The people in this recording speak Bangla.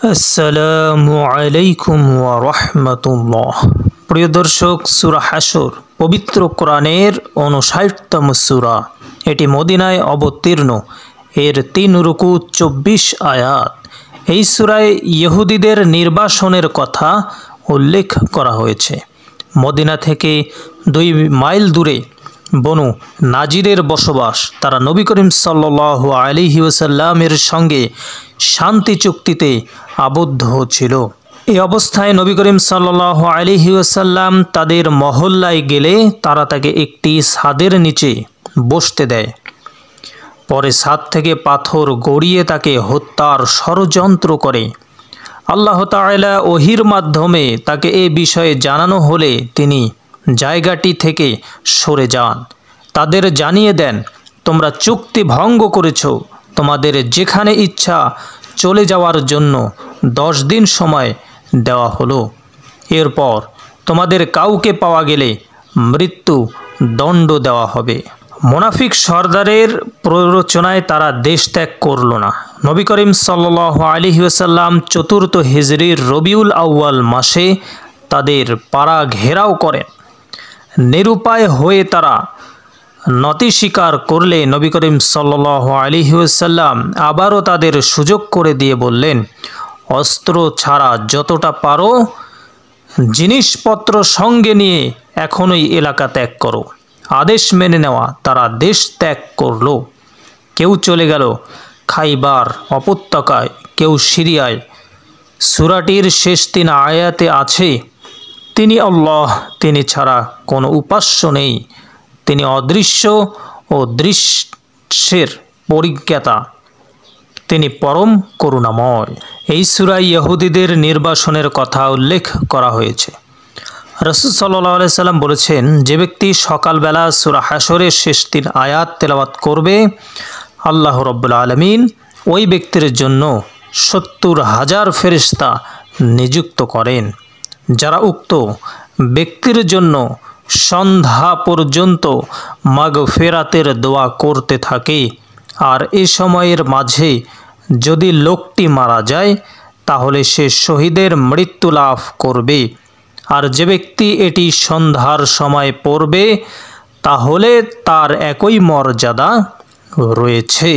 আসসালামু আলাইকুম ওয়া রাহমাতুল্লাহ। প্রিয় দর্শক, সূরা হাশর পবিত্র কোরআনের ৫৯তম সূরা। এটি মদিনায় অবতীর্ণ। এর ৩ রুকু ২৪ আয়াত। এই সূরায় ইহুদিদের নির্বাসনের কথা উল্লেখ করা হয়েছে। মদিনা থেকে ২ মাইল দূরে বনু নাজিরের বসবাস। তারা নবী করিম সাল্লাল্লাহু আলাইহি ওয়াসাল্লামের সঙ্গে শান্তি চুক্তিতে আবদ্ধ ছিল। এই অবস্থায় নবী করিম সাল্লাল্লাহু আলাইহি ওয়াসাল্লাম তাদের মহল্লায় গেলে তারা তাকে একটি ছাদের নিচে বসতে দেয়। পরে ছাদ থেকে পাথর গড়িয়ে তাকে হত্যার ষড়যন্ত্র করে। আল্লাহ তাআলা ওহীর মাধ্যমে তাকে এ বিষয়ে জানানো হলে তিনি জায়গাটি থেকে সরে যান। তাদের জানিয়ে দেন, তোমরা চুক্তি ভঙ্গ করেছ। তোমাদের যেখানে ইচ্ছা চলে যাওয়ার জন্য 10 দিন সময় দেওয়া হলো। এরপর তোমাদের কাউকে পাওয়া গেলে মৃত্যু দণ্ড দেওয়া হবে। মুনাফিক সরদারের প্ররোচনায় তারা দেশ ত্যাগ করল না। নবী করিম সাল্লাল্লাহু আলাইহি ওয়াসাল্লাম ৪র্থ হিজরির রবিউল আউয়াল মাসে তাদের পাড়া ঘেরাও করেন। নিরুপায় হয়ে তারা নতি স্বীকার করলে নবী করিম সাল্লাল্লাহু আলাইহি ওয়াসাল্লাম আবারও তাদের সুযোগ করে দিয়ে বললেন, অস্ত্র ছাড়া যতটা পারো জিনিসপত্র সঙ্গে নিয়ে এখনই এলাকা ত্যাগ করো। আদেশ মেনে নেওয়া তারা দেশ ত্যাগ করল। কেউ চলে গেল খাইবার উপত্যকায়, কেউ সিরিয়ায়। সূরাটির শেষ ৩ আয়াতে আছে, তিনি আল্লাহ, তিনি ছাড়া কোনো উপাস্য নেই। তিনি অদৃশ্য ও দৃশ্যের পরিজ্ঞাতা, তিনি পরম করুণাময়। এই সূরায় ইহুদিদের নির্বাসনের কথা উল্লেখ করা হয়েছে। রাসূল সাল্লাল্লাহু আলাইহি সাল্লাম বলেছেন, যে ব্যক্তি সকালবেলা সূরা হাশরের শেষ ৩ আয়াত তেলাওয়াত করবে, আল্লাহ রাব্বুল আলামিন ওই ব্যক্তির জন্য ৭০,০০০ ফেরেশতা নিযুক্ত করেন, যারা উক্ত ব্যক্তির জন্য সন্ধ্যা পর্যন্ত মাগফিরাতের দোয়া করতে থাকে। আর এ সময়ের মাঝে যদি লোকটি মারা যায় তাহলে সে শহীদের মৃত্যু লাভ করবে। আর যে ব্যক্তি এটি সন্ধ্যার সময় পড়বে তাহলে তার একই মর্যাদা রয়েছে।